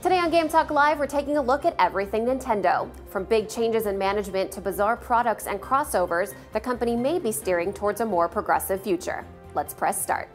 Today on Game Talk Live, we're taking a look at everything Nintendo. From big changes in management to bizarre products and crossovers, the company may be steering towards a more progressive future. Let's press start.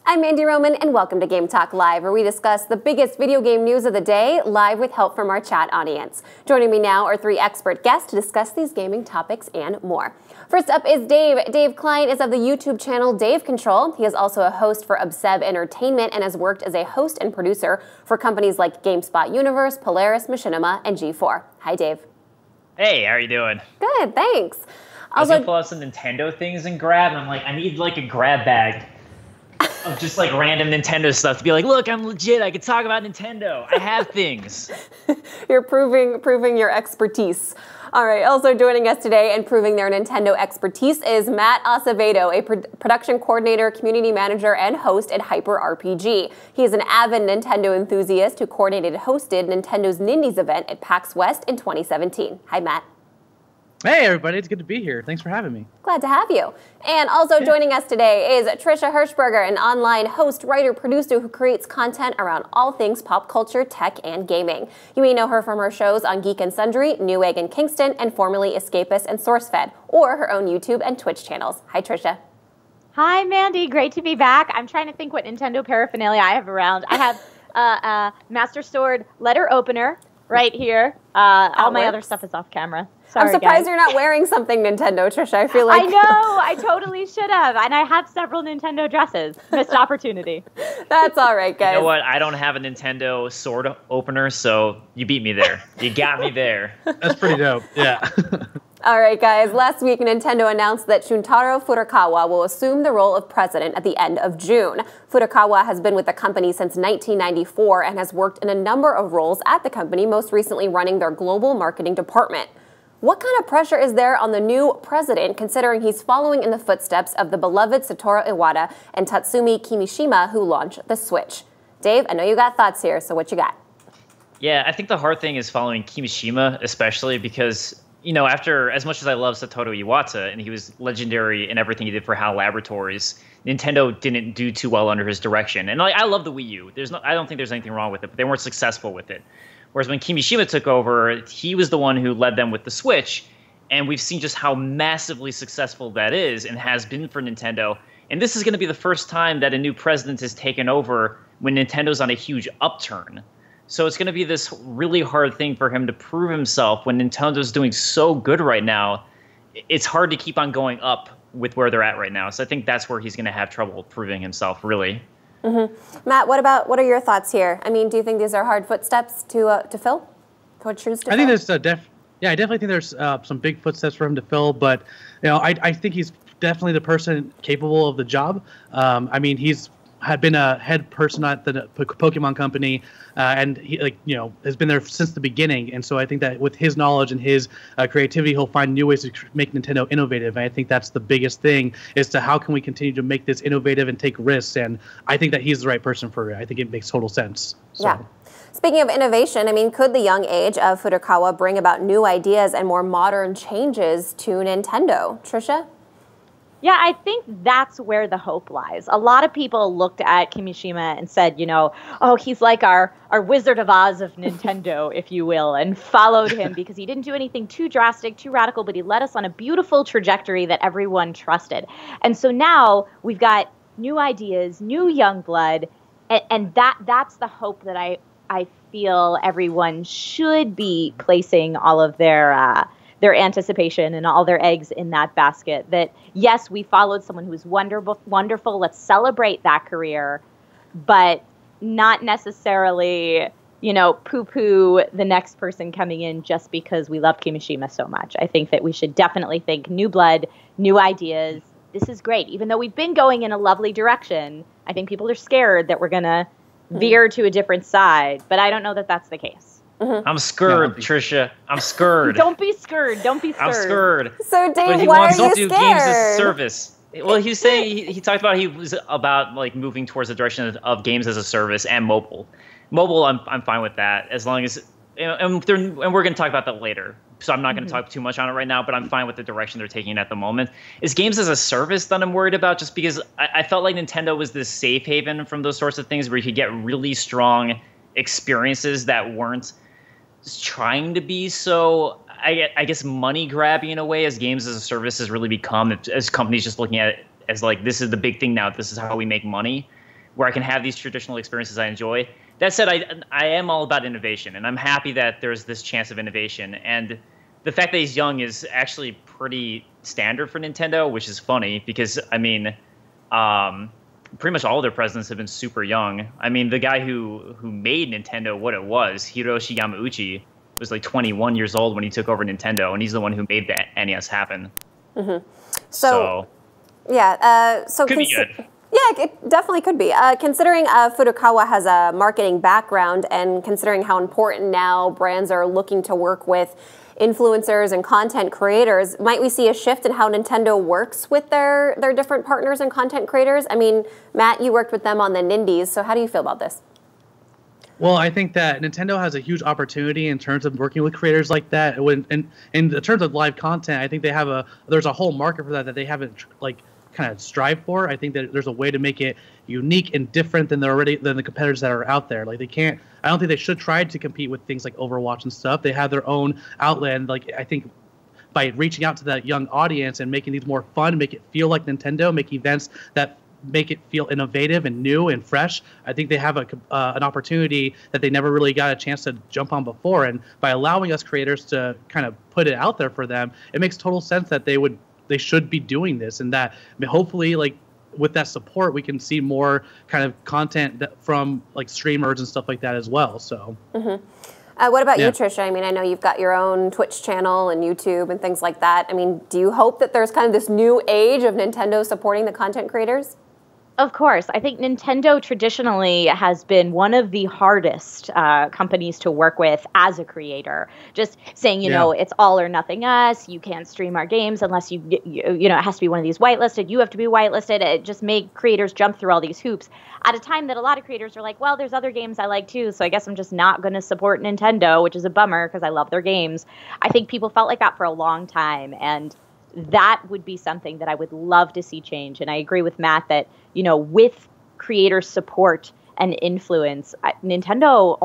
I'm Mandy Roman, and welcome to Game Talk Live, where we discuss the biggest video game news of the day, live with help from our chat audience. Joining me now are three expert guests to discuss these gaming topics and more. First up is Dave. Dave Klein is of the YouTube channel Dave Control. He is also a host for Acevedo Entertainment and has worked as a host and producer for companies like GameSpot Universe, Polaris, Machinima, and G4. Hi, Dave. Hey, how are you doing? Good, thanks. I was gonna pull out some Nintendo things and grab, and I'm like, I need like a grab bag of just like random Nintendo stuff to be like, look, I'm legit. I can talk about Nintendo. I have things. You're proving your expertise. All right. Also joining us today and proving their Nintendo expertise is Matt Acevedo, a production coordinator, community manager, and host at Hyper RPG. He is an avid Nintendo enthusiast who coordinated and hosted Nintendo's Nindies event at PAX West in 2017. Hi, Matt. Hey, everybody. It's good to be here. Thanks for having me. Glad to have you. And also joining us today is Trisha Hershberger, an online host, writer, producer who creates content around all things pop culture, tech, and gaming. You may know her from her shows on Geek and Sundry, Newegg and Kingston, and formerly Escapist and SourceFed, or her own YouTube and Twitch channels. Hi, Trisha. Hi, Mandy. Great to be back. I'm trying to think what Nintendo paraphernalia I have around. I have a Master Sword letter opener right here. All my other stuff is off camera. Sorry, I'm surprised guys. You're not wearing something Nintendo, Trisha. I feel like... I know. I totally should have. And I have several Nintendo dresses. Missed opportunity. That's all right, guys. You know what? I don't have a Nintendo sword opener, so you beat me there. You got me there. That's pretty dope. Yeah. All right, guys. Last week, Nintendo announced that Shuntaro Furukawa will assume the role of president at the end of June. Furukawa has been with the company since 1994 and has worked in a number of roles at the company, most recently running their global marketing department. What kind of pressure is there on the new president, considering he's following in the footsteps of the beloved Satoru Iwata and Tatsumi Kimishima, who launched the Switch? Dave, I know you got thoughts here, so what you got? Yeah, I think the hard thing is following Kimishima, especially because, you know, after as much as I love Satoru Iwata, and he was legendary in everything he did for HAL Laboratories, Nintendo didn't do too well under his direction. And I love the Wii U. I don't think there's anything wrong with it, but they weren't successful with it. Whereas when Kimishima took over, he was the one who led them with the Switch, and we've seen just how massively successful that is and has been for Nintendo. And this is going to be the first time that a new president has taken over when Nintendo's on a huge upturn. So it's going to be this really hard thing for him to prove himself when Nintendo's doing so good right now. It's hard to keep on going up with where they're at right now. So I think that's where he's going to have trouble proving himself, really. Mm-hmm. Matt, what are your thoughts here? I mean, do you think these are hard footsteps to fill? I think there's I definitely think there's some big footsteps for him to fill, but you know, I think he's definitely the person capable of the job. I mean, he's had been a head person at the Pokemon company, and he has been there since the beginning. And so I think that with his knowledge and his creativity, he'll find new ways to make Nintendo innovative. And I think that's the biggest thing, is to how can we continue to make this innovative and take risks. And I think that he's the right person for it. I think it makes total sense. So. Yeah. Speaking of innovation, I mean, could the young age of Furukawa bring about new ideas and more modern changes to Nintendo? Trisha? Yeah, I think that's where the hope lies. A lot of people looked at Kimishima and said, oh, he's like our Wizard of Oz of Nintendo, if you will, and followed him because he didn't do anything too drastic, too radical, but he led us on a beautiful trajectory that everyone trusted. And so now we've got new ideas, new young blood, and that's the hope that I feel everyone should be placing all of their anticipation and all their eggs in that basket. That, yes, we followed someone who was wonderful. Let's celebrate that career, but not necessarily, poo-poo the next person coming in just because we love Kimishima so much. I think that we should definitely think new blood, new ideas. This is great. Even though we've been going in a lovely direction, I think people are scared that we're going to veer to a different side, but I don't know that that's the case. Mm-hmm. I'm scared, Trisha. I'm scared. Don't be scared. Don't be scared. I'm scared. So, Dave, he why wants are you to do scared? games as a service. Well, he was saying he talked about he was about like moving towards the direction of games as a service and mobile. Mobile, I'm fine with that as long as and we're going to talk about that later. So I'm not going to talk too much on it right now, but I'm fine with the direction they're taking at the moment. Is games as a service that I'm worried about, just because I felt like Nintendo was this safe haven from those sorts of things where you could get really strong experiences that weren't trying to be so, I guess, money grabbing in a way, as games as a service has really become, as companies just looking at it as like, this is the big thing now, this is how we make money, where I can have these traditional experiences I enjoy. That said, I am all about innovation, and I'm happy that there's this chance of innovation. And the fact that he's young is actually pretty standard for Nintendo, which is funny because, I mean, pretty much all of their presidents have been super young. I mean, the guy who made Nintendo what it was, Hiroshi Yamauchi, was like 21 years old when he took over Nintendo, and he's the one who made the NES happen. So yeah, could be good. Yeah, it definitely could be. Considering Furukawa has a marketing background, and considering how important now brands are looking to work with influencers and content creators, might we see a shift in how Nintendo works with their different partners and content creators? I mean, Matt, you worked with them on the Nindies, so how do you feel about this? Well, I think that Nintendo has a huge opportunity in terms of working with creators like that. In terms of live content, I think there's a whole market for that they haven't kind of strive for. I think that there's a way to make it unique and different than the competitors that are out there. Like I don't think they should try to compete with things like Overwatch and stuff. They have their own outlet. And I think by reaching out to that young audience and making these more fun, make it feel like Nintendo, make events that make it feel innovative and new and fresh, I think they have an opportunity that they never really got a chance to jump on before. And by allowing us creators to kind of put it out there for them, it makes total sense that they should be doing this, and that hopefully, with that support, we can see more kind of content from streamers and stuff like that as well. So, what about you, Trisha? I mean, I know you've got your own Twitch channel and YouTube and things like that. I mean, do you hope that there's kind of this new age of Nintendo supporting the content creators? Of course. I think Nintendo traditionally has been one of the hardest companies to work with as a creator. Just saying, you know, it's all or nothing us. You can't stream our games unless you know, it has to be one of these whitelisted. You have to be whitelisted. It just made creators jump through all these hoops at a time that a lot of creators are like, well, there's other games I like too, so I guess I'm just not going to support Nintendo, which is a bummer because I love their games. I think people felt like that for a long time, and that would be something that I would love to see change. And I agree with Matt that, you know, with creator support and influence, Nintendo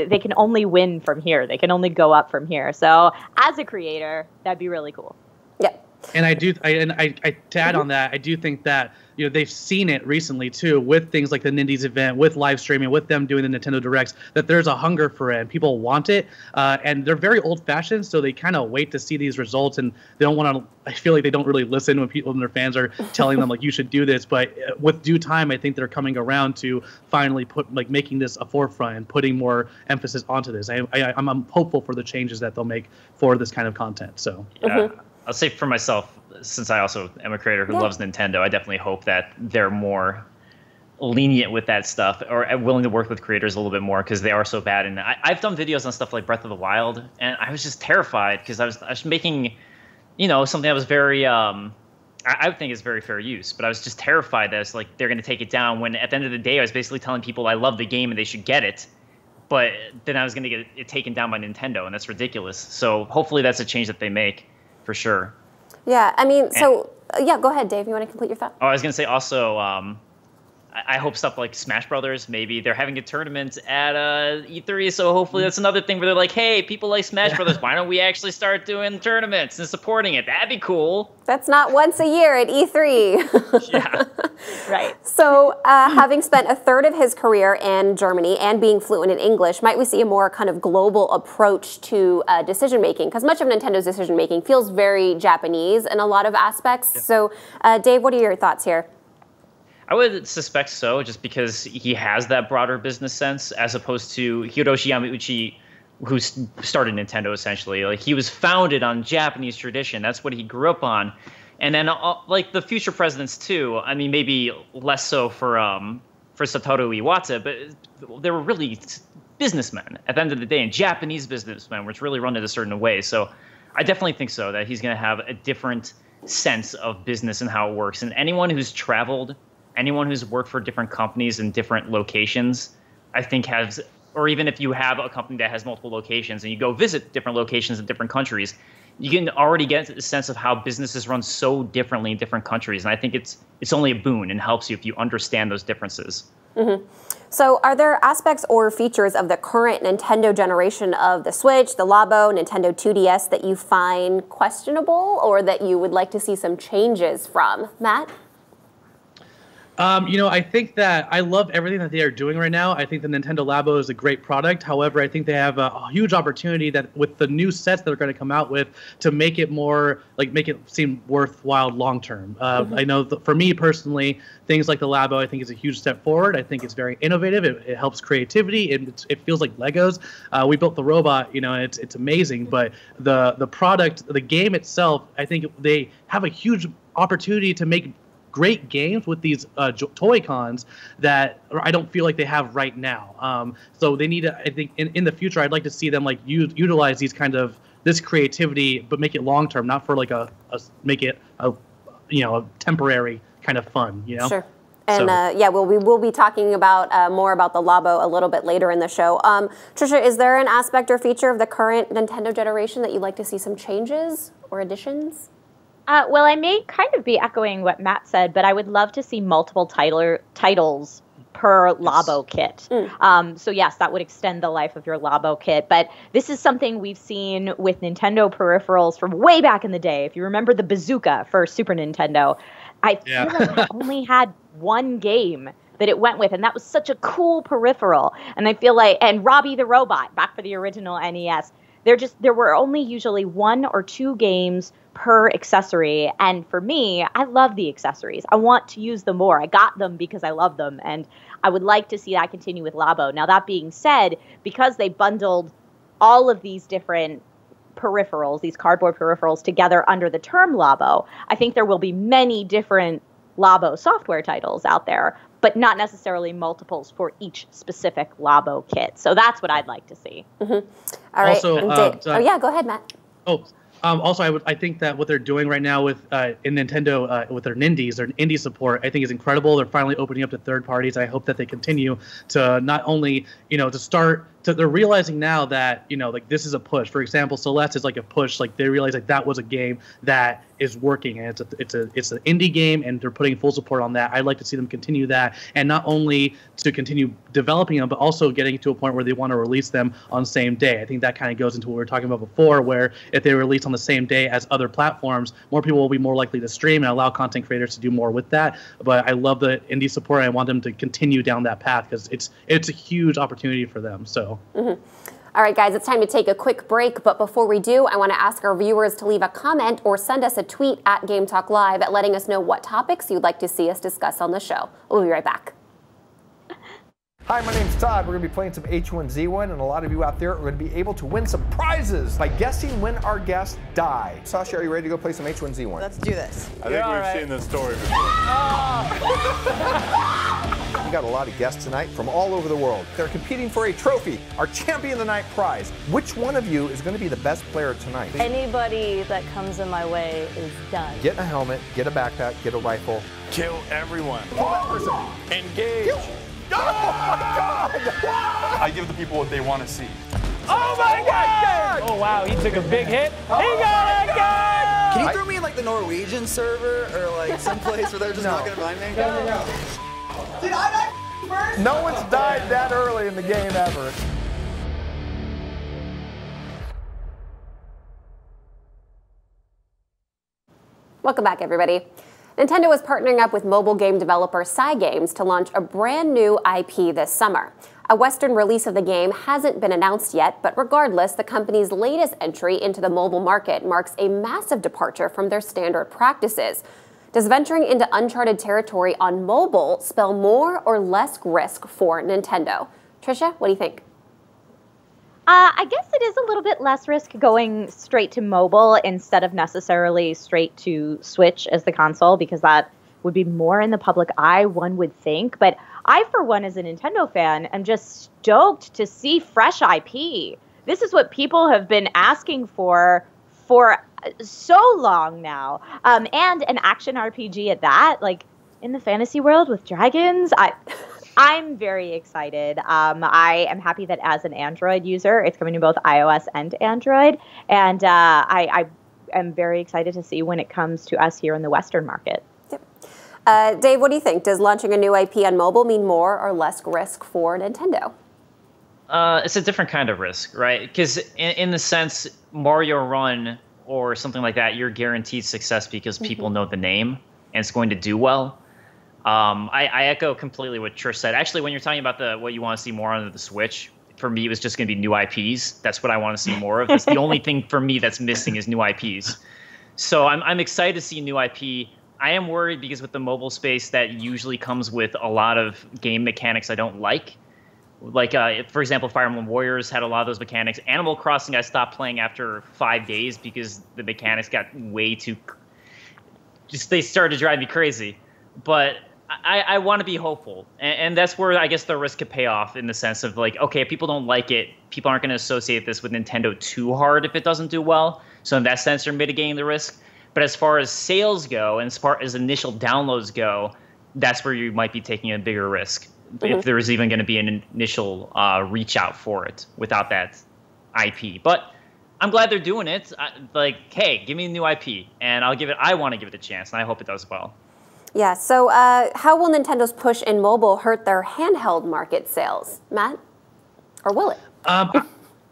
they can only win from here. They can only go up from here. So as a creator, that'd be really cool. Yeah. And I to add on that, I do think that, you know, they've seen it recently too with things like the Nindies event, with live streaming, with them doing the Nintendo Directs, that there's a hunger for it and people want it. And they're very old fashioned, so they kind of wait to see these results, and they don't want to, I feel like they don't really listen when their fans are telling them you should do this. But with due time, I think they're coming around to finally making this a forefront and putting more emphasis onto this. I'm hopeful for the changes that they'll make for this kind of content. So yeah. I'll say for myself, since I also am a creator who loves Nintendo, I definitely hope that they're more lenient with that stuff, or willing to work with creators a little bit more, because they are so bad. And I've done videos on stuff like Breath of the Wild, and I was just terrified because I was making, you know, something that was very, I would think is very fair use, but I was just terrified that it's they're going to take it down, when at the end of the day, I was basically telling people I love the game and they should get it. But then I was going to get it taken down by Nintendo, and that's ridiculous. So hopefully that's a change that they make. For sure. Yeah, I mean, go ahead, Dave. You want to complete your thought? Oh, I was going to say also, I hope stuff like Smash Brothers, maybe they're having a tournament at E3, so hopefully that's another thing where they're like, hey, people like Smash Brothers, why don't we actually start doing tournaments and supporting it? That'd be cool. That's not once a year at E3. Yeah. Right. So having spent a third of his career in Germany and being fluent in English, might we see a more kind of global approach to decision-making? Because much of Nintendo's decision-making feels very Japanese in a lot of aspects. Yeah. So Dave, what are your thoughts here? I would suspect so, just because he has that broader business sense, as opposed to Hiroshi Yamauchi, who started Nintendo essentially. He was founded on Japanese tradition. That's what he grew up on. And then the future presidents too. I mean, maybe less so for Satoru Iwata, but they were really businessmen at the end of the day, and Japanese businessmen, which really run in a certain way. So I definitely think so, that he's going to have a different sense of business and how it works. And anyone who's traveled, anyone who's worked for different companies in different locations, I think has or even if you have a company that has multiple locations and you go visit different locations in different countries, you can already get a sense of how businesses run so differently in different countries. And I think it's only a boon and helps you if you understand those differences. Mm-hmm. So are there aspects or features of the current Nintendo generation of the Switch, the Labo, Nintendo 2DS that you find questionable or that you would like to see some changes from? Matt? I think that I love everything that they are doing right now. I think the Nintendo Labo is a great product. However, I think they have a huge opportunity that with the new sets that they're going to come out with to make it more, make it seem worthwhile long term. I know for me personally, things like the Labo, I think is a huge step forward. I think it's very innovative. It helps creativity. It feels like Legos. We built the robot, it's amazing. But the product, the game itself, I think they have a huge opportunity to make great games with these toy cons that I don't feel like they have right now. So they need to, I think in the future, I'd like to see them utilize these this creativity, but make it long term, not for make it a temporary kind of fun, Sure. And we will be talking about more about the Labo a little bit later in the show. Trisha, is there an aspect or feature of the current Nintendo generation that you'd like to see some changes or additions? Well, I may kind of be echoing what Matt said, but I would love to see multiple titles per Labo kit. So yes, that would extend the life of your Labo kit. But this is something we've seen with Nintendo peripherals from way back in the day. If you remember the bazooka for Super Nintendo, I feel like it only had one game that it went with, and that was such a cool peripheral. And I feel like, and Robbie the Robot, back for the original NES, there were only usually 1 or 2 games per accessory. And for me, I love the accessories. I want to use them more. I got them because I love them. And I would like to see that continue with Labo. Now, that being said, because they bundled all of these different peripherals, these cardboard peripherals together under the term Labo, I think there will be many different Labo software titles out there, but not necessarily multiples for each specific Labo kit. So that's what I'd like to see. Mm-hmm. All right. Also, go ahead, Matt. Also, I think that what they're doing right now with in Nintendo with their indie support, I think is incredible. They're finally opening up to third parties. I hope that they continue to not only they're realizing now that this is a push. For example, Celeste is like a push. Like they realize that was a game that is working, and it's an indie game, and they're putting full support on that. I'd like to see them continue that, and not only to continue developing them, but also getting to a point where they want to release them on the same day. I think that kind of goes into what we were talking about before, where if they release on the same day as other platforms, more people will be more likely to stream and allow content creators to do more with that. But I love the indie support, and I want them to continue down that path because it's a huge opportunity for them. So. Mm-hmm. All right, guys, it's time to take a quick break. But before we do, I want to ask our viewers to leave a comment or send us a tweet at Game Talk Live letting us know what topics you'd like to see us discuss on the show. We'll be right back. Hi, my name's Todd. We're going to be playing some H1Z1, and a lot of you out there are going to be able to win some prizes by guessing when our guests die. Sasha, are you ready to go play some H1Z1? Let's do this. I think we've seen this story before. We got a lot of guests tonight from all over the world. They're competing for a trophy, our Champion of the Night prize. Which one of you is going to be the best player tonight? Anybody that comes in my way is done. Get a helmet, get a backpack, get a rifle. Kill everyone. Kill that person. Engage. Kill. Oh my God! I give the people what they want to see. Oh my God! Oh wow, he took a big hit. He got a gun! Can you throw me in the Norwegian server or someplace where they're just not gonna find me? No. Did I die first? No one's died that early in the game ever. Welcome back, everybody. Nintendo is partnering up with mobile game developer Cygames to launch a brand new IP this summer. A Western release of the game hasn't been announced yet, but regardless, the company's latest entry into the mobile market marks a massive departure from their standard practices. Does venturing into uncharted territory on mobile spell more or less risk for Nintendo? Trisha, what do you think? I guess it is a little bit less risk going straight to mobile instead of necessarily straight to Switch as the console, because that would be more in the public eye, one would think. But I, for one, as a Nintendo fan, am just stoked to see fresh IP. This is what people have been asking for so long now. And an action RPG at that, in the fantasy world with dragons. I'm very excited. I am happy that as an Android user, it's coming to both iOS and Android. And I am very excited to see when it comes to us here in the Western market. Yep. Dave, what do you think? Does launching a new IP on mobile mean more or less risk for Nintendo? It's a different kind of risk, right? Because in the sense, Mario Run or something like that, you're guaranteed success because people know the name and it's going to do well. I echo completely what Trish said. Actually, when you're talking about what you want to see more on the Switch, for me, it was just going to be new IPs. That's what I want to see more of. That's the only thing for me that's missing is new IPs. So I'm excited to see new IP. I am worried because with the mobile space, that usually comes with a lot of game mechanics I don't like. Like, for example, Fire Emblem Warriors had a lot of those mechanics. Animal Crossing, I stopped playing after 5 days because the mechanics got way too... they started to drive me crazy. But I want to be hopeful. And that's where I guess the risk could pay off in the sense of like, okay, if people don't like it, people aren't going to associate this with Nintendo too hard if it doesn't do well. So in that sense, they're mitigating the risk. But as far as sales go and as far as initial downloads go, that's where you might be taking a bigger risk. If there is even going to be an initial reach out for it without that IP. But I'm glad they're doing it. Like, hey, give me a new IP, and I want to give it a chance, and I hope it does well. Yeah, so how will Nintendo's push in mobile hurt their handheld market sales, Matt? Or will it?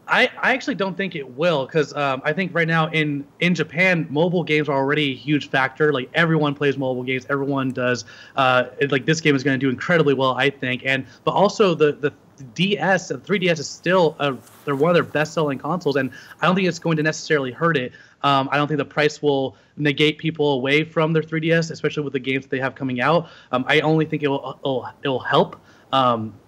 I actually don't think it will, because I think right now in Japan, mobile games are already a huge factor. Like, everyone plays mobile games, everyone does. Like, this game is going to do incredibly well, I think. But also the DS, the 3DS is still they're one of their best-selling consoles, and I don't think it's going to necessarily hurt it. I don't think the price will negate people away from their 3DS, especially with the games that they have coming out. I only think it'll help.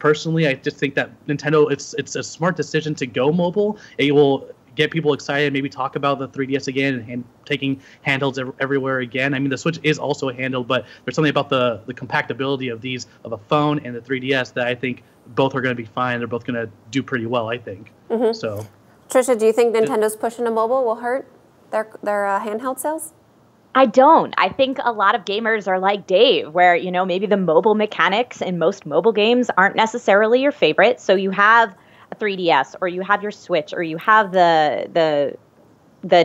Personally, I just think that Nintendo, it's a smart decision to go mobile. It will get people excited, maybe talk about the 3DS again and taking handhelds everywhere again. I mean, the Switch is also a handheld, but there's something about the compatibility of a phone and the 3DS that I think both are going to be fine. They're both going to do pretty well, I think. So, Trisha, do you think Nintendo's push into mobile will hurt their handheld sales? I don't. I think a lot of gamers are like Dave, where, maybe the mobile mechanics in most mobile games aren't necessarily your favorite. So you have a 3DS, or you have your Switch, or you have the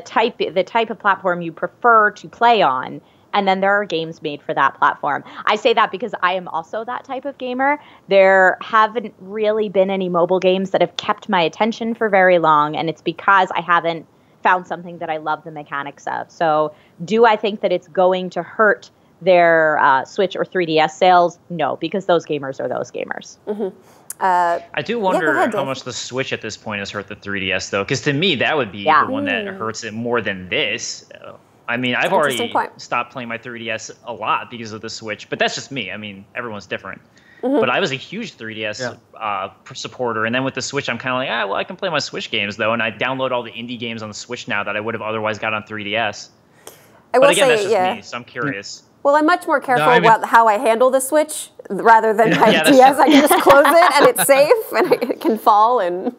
type of platform you prefer to play on, and then there are games made for that platform. I say that because I am also that type of gamer. There haven't really been any mobile games that have kept my attention for very long, and it's because I haven't found something that I love the mechanics of. So do I think that it's going to hurt their Switch or 3DS sales? No, because those gamers are those gamers. I do wonder how much the Switch at this point has hurt the 3DS, though, because to me, that would be the one that hurts it more than this. I mean, I've already stopped playing my 3DS a lot because of the Switch, but that's just me. I mean, everyone's different. But I was a huge 3DS supporter, and then with the Switch, I'm kind of like, well, I can play my Switch games, though, and I download all the indie games on the Switch now that I would have otherwise got on 3DS. But again, that's just me, so I'm curious. Well, I'm much more careful about how I handle the Switch rather than my DS. I can just close it, and it's safe, and it can fall, and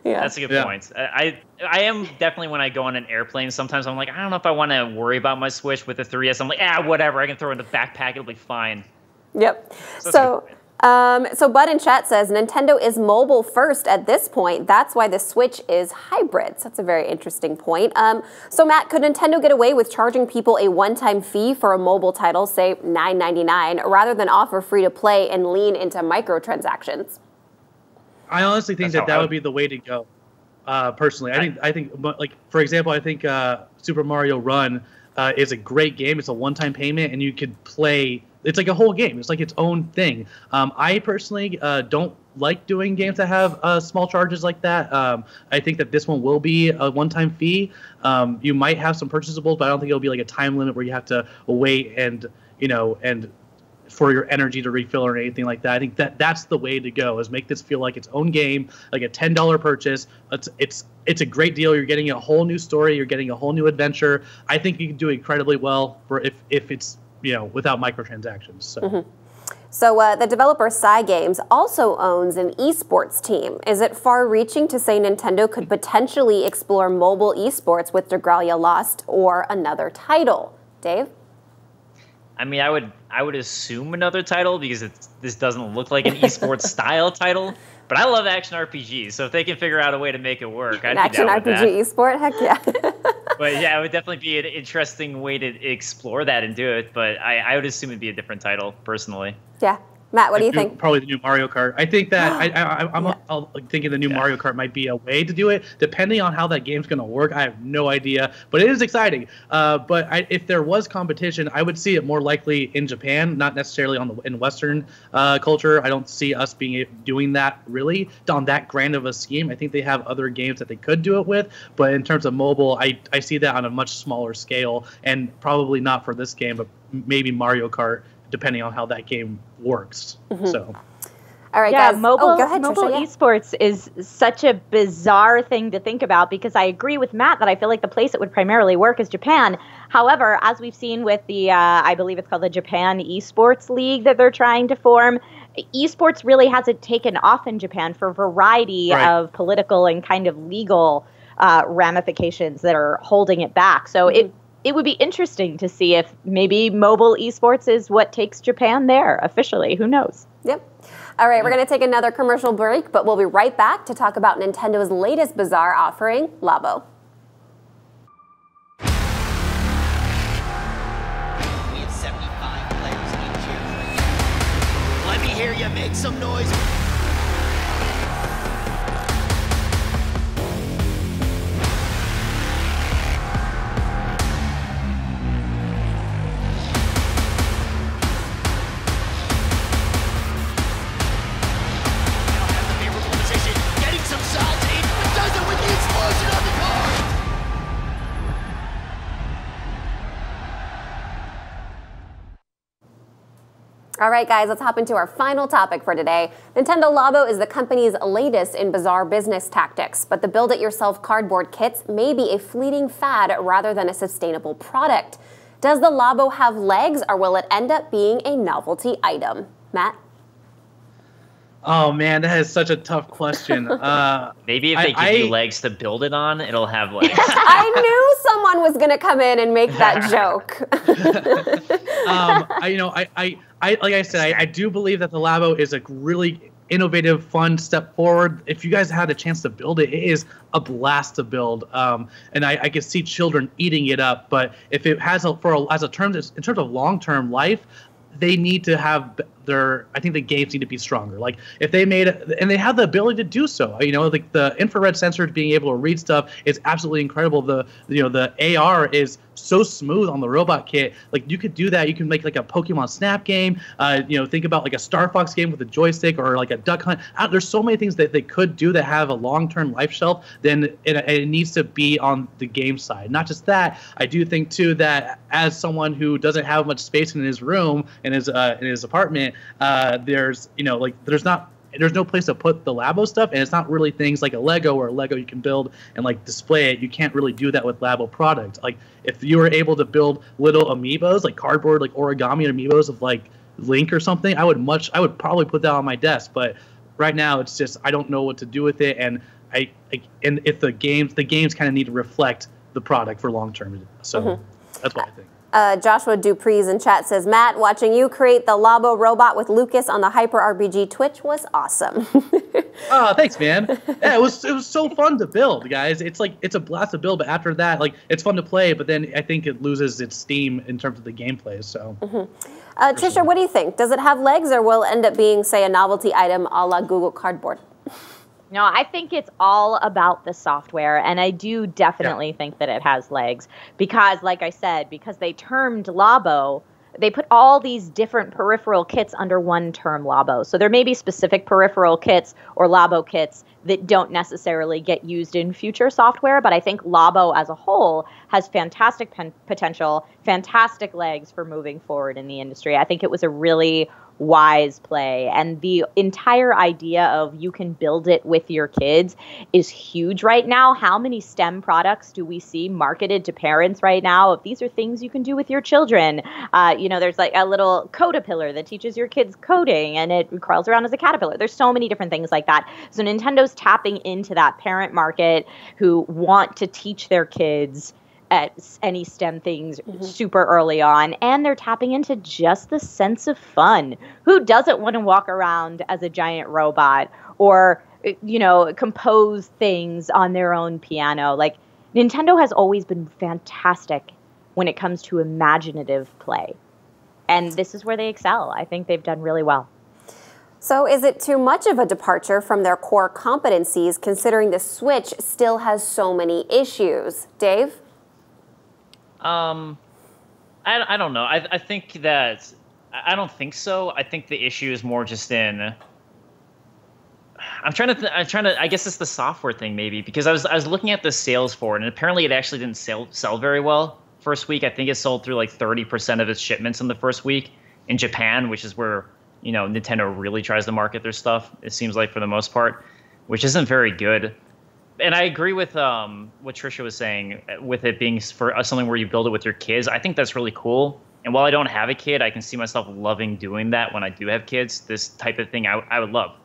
That's a good point. I am definitely, when I go on an airplane, sometimes I'm like, I don't know if I want to worry about my Switch with the 3DS. I'm like, whatever, I can throw it in the backpack, it'll be fine. Yep. So Bud in chat says Nintendo is mobile first at this point. That's why the Switch is hybrid. So that's a very interesting point. So Matt, could Nintendo get away with charging people a one-time fee for a mobile title, say $9.99, rather than offer free-to-play and lean into microtransactions? I honestly think that would be the way to go. Personally, I think, like, for example, I think Super Mario Run is a great game. It's a one-time payment, and you could play. It's like a whole game. It's like its own thing. I personally don't like doing games that have small charges like that. I think that this one will be a one-time fee. You might have some purchasables, but I don't think it'll be like a time limit where you have to wait and for your energy to refill or anything like that. I think that's the way to go, is make this feel like its own game, like a $10 purchase. It's a great deal. You're getting a whole new story. You're getting a whole new adventure. I think you can do incredibly well for if it's without microtransactions. So. So the developer Cygames also owns an esports team. Is it far-reaching to say Nintendo could potentially explore mobile esports with Dragalia Lost or another title? Dave? I mean, I would assume another title because this doesn't look like an esports style title. But I love action RPGs, so if they can figure out a way to make it work, I'd be down with that. Action RPG esport, heck yeah. But yeah, it would definitely be an interesting way to explore that and do it. But I would assume it'd be a different title, personally. Yeah. Matt, what do you think? Probably the new Mario Kart. I think that I'm thinking the new Mario Kart might be a way to do it. Depending on how that game's going to work, I have no idea. But it is exciting. But if there was competition, I would see it more likely in Japan, not necessarily in Western culture. I don't see us doing that really on that grand of a scheme. I think they have other games that they could do it with. But in terms of mobile, I see that on a much smaller scale, and probably not for this game, but maybe Mario Kart, depending on how that game works. So, all right, yeah, guys. Mobile Trisha, esports is such a bizarre thing to think about, because I agree with Matt that I feel like the place it would primarily work is Japan. However, as we've seen with the, I believe it's called the Japan Esports League that they're trying to form, esports really hasn't taken off in Japan for a variety of political and kind of legal ramifications that are holding it back. So it would be interesting to see if maybe mobile esports is what takes Japan there officially. Who knows? Yep. All right, we're going to take another commercial break, but we'll be right back to talk about Nintendo's latest bizarre offering, Labo. We have 75 players each here. Let me hear you make some noise. All right, guys, let's hop into our final topic for today. Nintendo Labo is the company's latest in bizarre business tactics, but the build-it-yourself cardboard kits may be a fleeting fad rather than a sustainable product. Does the Labo have legs, or will it end up being a novelty item? Matt? Oh, man, that is such a tough question. Maybe if they give you legs to build it on, it'll have legs. I knew someone was going to come in and make that joke. Like I said, I do believe that the Labo is a really innovative, fun step forward. If you guys had a chance to build it, it is a blast to build. And I can see children eating it up. But if it has in terms of long-term life, they need to have I think the games need to be stronger. Like if they made it, and they have the ability to do so. Like the infrared sensors being able to read stuff is absolutely incredible. The AR is so smooth on the robot kit. Like you could do that. You can make like a Pokemon Snap game. Think about like a Star Fox game with a joystick, or like a Duck Hunt. There's so many things that they could do that have a long-term life shelf. Then it needs to be on the game side. Not just that. I do think too that as someone who doesn't have much space in his room, in his apartment, there's no place to put the Labo stuff, and it's not really things like a Lego or a Lego you can build and like display it. You can't really do that with Labo products. Like if you were able to build little amiibos, like cardboard, like origami amiibos of like Link or something, I would probably put that on my desk. But right now it's just I don't know what to do with it, and and if the games kind of need to reflect the product for long term. So that's what I think. Joshua Dupree's in chat says, Matt, watching you create the Labo robot with Lucas on the Hyper RPG Twitch was awesome. Oh, thanks, man. Yeah, it was so fun to build, guys. It's a blast to build, but after that, like it's fun to play, but then I think it loses its steam in terms of the gameplay. So, Trisha, what do you think? Does it have legs, or will it end up being, say, a novelty item a la Google Cardboard? No, I think it's all about the software, and I do definitely think that it has legs because, like I said, because they termed Labo, they put all these different peripheral kits under one term, Labo. So there may be specific peripheral kits or Labo kits that don't necessarily get used in future software, but I think Labo as a whole has fantastic potential, fantastic legs for moving forward in the industry. I think it was a really wise play, and the entire idea of you can build it with your kids is huge right now. How many STEM products do we see marketed to parents right now? If these are things you can do with your children, there's like a little Codapillar that teaches your kids coding and it crawls around as a caterpillar. There's so many different things like that. So Nintendo's tapping into that parent market who want to teach their kids at any STEM things super early on, and they're tapping into just the sense of fun. Who doesn't want to walk around as a giant robot or, compose things on their own piano? Like, Nintendo has always been fantastic when it comes to imaginative play. And this is where they excel. I think they've done really well. So is it too much of a departure from their core competencies, considering the Switch still has so many issues? Dave? I don't know. I think that I don't think so. I think the issue is more just in. I'm trying to. I guess it's the software thing maybe, because I was looking at the sales for it, and apparently it actually didn't sell very well first week. I think it sold through like 30% of its shipments in the first week in Japan, which is where Nintendo really tries to market their stuff. It seems like for the most part, which isn't very good. And I agree with what Trisha was saying with it being for something where you build it with your kids. I think that's really cool. And while I don't have a kid, I can see myself loving doing that when I do have kids. This type of thing I would love.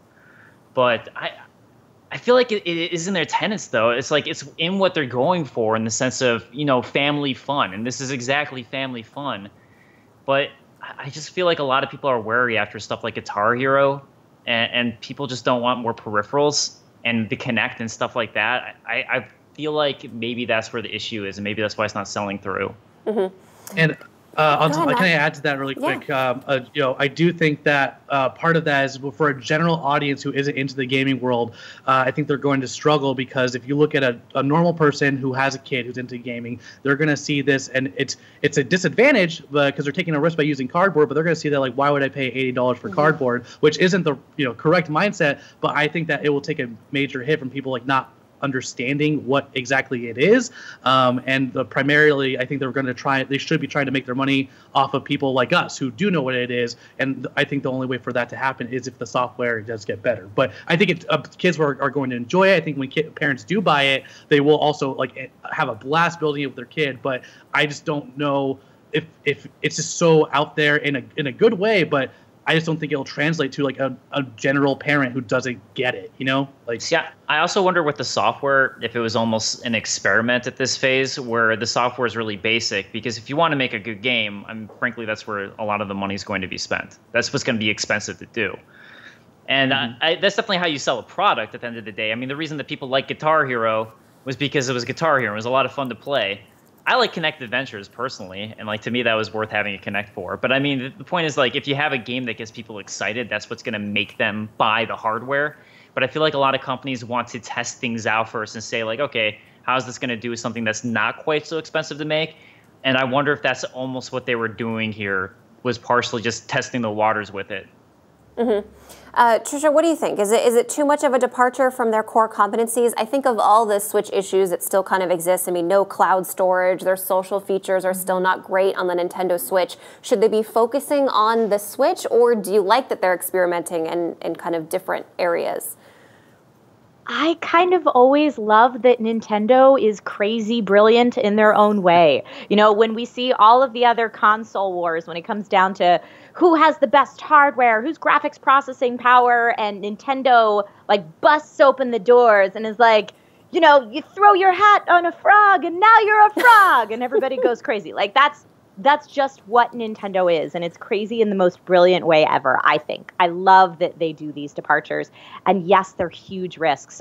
But I feel like it is in their tenets, though. It's like it's in what they're going for in the sense of, family fun. And this is exactly family fun. But I just feel like a lot of people are wary after stuff like Guitar Hero. And people just don't want more peripherals. And the Kinect and stuff like that, I feel like maybe that's where the issue is, and maybe that's why it's not selling through. And can I add to that really quick? I do think that part of that is for a general audience who isn't into the gaming world. I think they're going to struggle, because if you look at a normal person who has a kid who's into gaming, they're going to see this, and it's a disadvantage because they're taking a risk by using cardboard. But they're going to see that, like, why would I pay $80 for cardboard, which isn't the correct mindset. But I think that it will take a major hit from people like not understanding what exactly it is, and primarily I think they should be trying to make their money off of people like us who do know what it is, and I think the only way for that to happen is if the software does get better. But I think kids are going to enjoy it. I think when parents do buy it, they will also have a blast building it with their kid. But I just don't know if it's just so out there in a good way, but I just don't think it'll translate to like a general parent who doesn't get it, Yeah, I also wonder with the software if it was almost an experiment at this phase where the software is really basic, because if you want to make a good game, frankly, that's where a lot of the money is going to be spent. That's what's going to be expensive to do. And that's definitely how you sell a product at the end of the day. I mean, the reason that people like Guitar Hero was because it was Guitar Hero. It was a lot of fun to play. I like Kinect Adventures personally, and to me that was worth having a Kinect for. But I mean, the point is, if you have a game that gets people excited, that's what's going to make them buy the hardware. But I feel like a lot of companies want to test things out first and say, okay, how's this going to do with something that's not quite so expensive to make? And I wonder if that's almost what they were doing here, was partially just testing the waters with it. Trisha, what do you think? Is it too much of a departure from their core competencies? I think of all the Switch issues that still kind of exist. I mean, no cloud storage, their social features are still not great on the Nintendo Switch. Should they be focusing on the Switch, or do you like that they're experimenting in kind of different areas? I kind of always love that Nintendo is crazy brilliant in their own way. When we see all of the other console wars, when it comes down to who has the best hardware, whose graphics processing power, and Nintendo busts open the doors and is like, you throw your hat on a frog and now you're a frog, and everybody goes crazy. That's just what Nintendo is, and it's crazy in the most brilliant way ever, I think. I love that they do these departures, and yes, they're huge risks.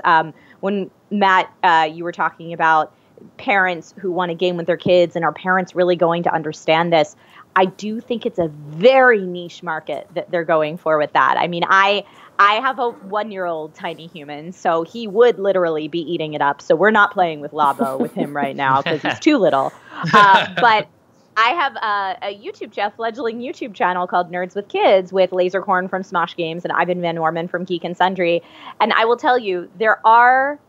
When Matt, you were talking about parents who want to game with their kids, and are parents really going to understand this? I do think it's a very niche market that they're going for with that. I mean, I have a 1-year-old tiny human, so he would literally be eating it up. So we're not playing with Labo with him right now because he's too little. But I have a fledgling YouTube channel called Nerds with Kids with Lasercorn from Smosh Games and Ivan Van Norman from Geek and Sundry. And I will tell you, there are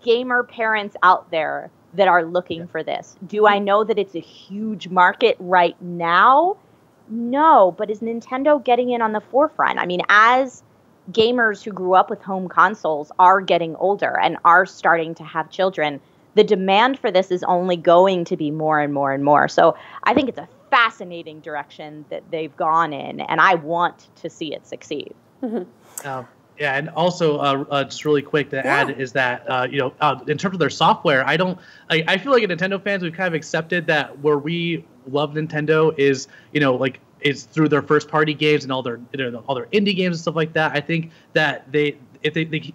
gamer parents out there that are looking for this. Do I know that it's a huge market right now? No, but is Nintendo getting in on the forefront? I mean, as gamers who grew up with home consoles are getting older and are starting to have children, the demand for this is only going to be more and more and more. So I think it's a fascinating direction that they've gone in, and I want to see it succeed. Yeah, and also just really quick to add is that in terms of their software, I feel like as Nintendo fans we've kind of accepted that where we love Nintendo is is through their first party games and all their indie games and stuff like that. I think that they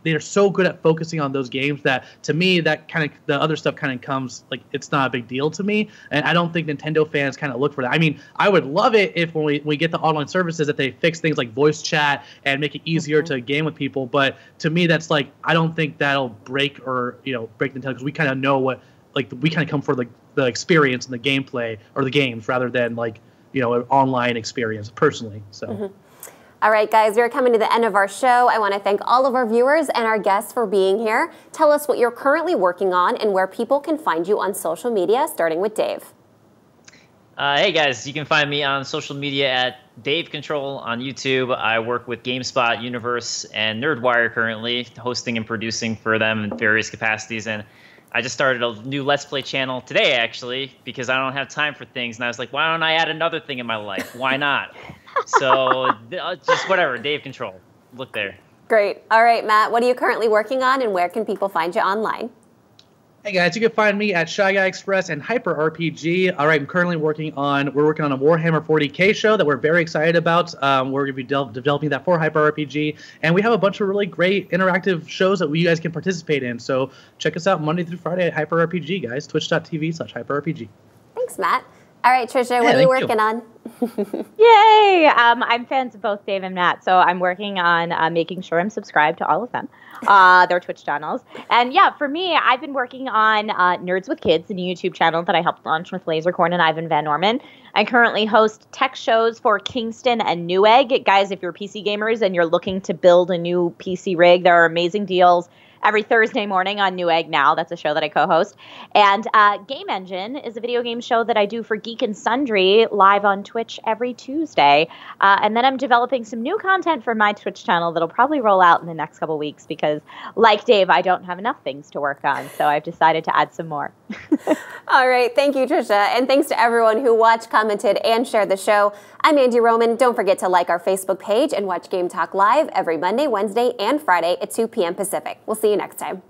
are so good at focusing on those games that to me that kind of the other stuff kind of comes like it's not a big deal to me, and I don't think Nintendo fans kind of look for that. I mean, I would love it if when we get the online services that they fix things like voice chat and make it easier to game with people, but to me that's like I don't think that'll break Nintendo, because we kind of know what we kind of come for the experience and the gameplay or the games rather than an online experience personally. So. All right, guys, we're coming to the end of our show. I want to thank all of our viewers and our guests for being here. Tell us what you're currently working on and where people can find you on social media, starting with Dave. Hey, guys, you can find me on social media at Dave Control on YouTube. I work with GameSpot, Universe, and NerdWire currently, hosting and producing for them in various capacities. And I just started a new Let's Play channel today, actually, because I don't have time for things. And I was like, why don't I add another thing in my life? Why not? So just whatever, Dave Control. Look there. Great. All right, Matt, what are you currently working on and where can people find you online? Hey guys, you can find me at Shy Guy Express and Hyper RPG. All right, I'm currently working on a Warhammer 40K show that we're very excited about. We're going to be developing that for Hyper RPG, and we have a bunch of really great interactive shows that you guys can participate in. So check us out Monday through Friday at Hyper RPG, guys. Twitch.tv/Hyper RPG. Thanks, Matt. All right, Trisha, what are you working on? Yay! I'm fans of both Dave and Matt, so I'm working on making sure I'm subscribed to all of them, their Twitch channels. And yeah, for me, I've been working on Nerds with Kids, a new YouTube channel that I helped launch with Lasercorn and Ivan Van Norman. I currently host tech shows for Kingston and Newegg. Guys, if you're PC gamers and you're looking to build a new PC rig, there are amazing deals every Thursday morning on Newegg Now. That's a show that I co-host. And Game Engine is a video game show that I do for Geek and Sundry live on Twitch every Tuesday. And then I'm developing some new content for my Twitch channel that'll probably roll out in the next couple weeks because, like Dave, I don't have enough things to work on. So I've decided to add some more. All right. Thank you, Trisha. And thanks to everyone who watched, commented, and shared the show. I'm Andy Roman. Don't forget to like our Facebook page and watch Game Talk Live every Monday, Wednesday, and Friday at 2 p.m. Pacific. We'll see you next time.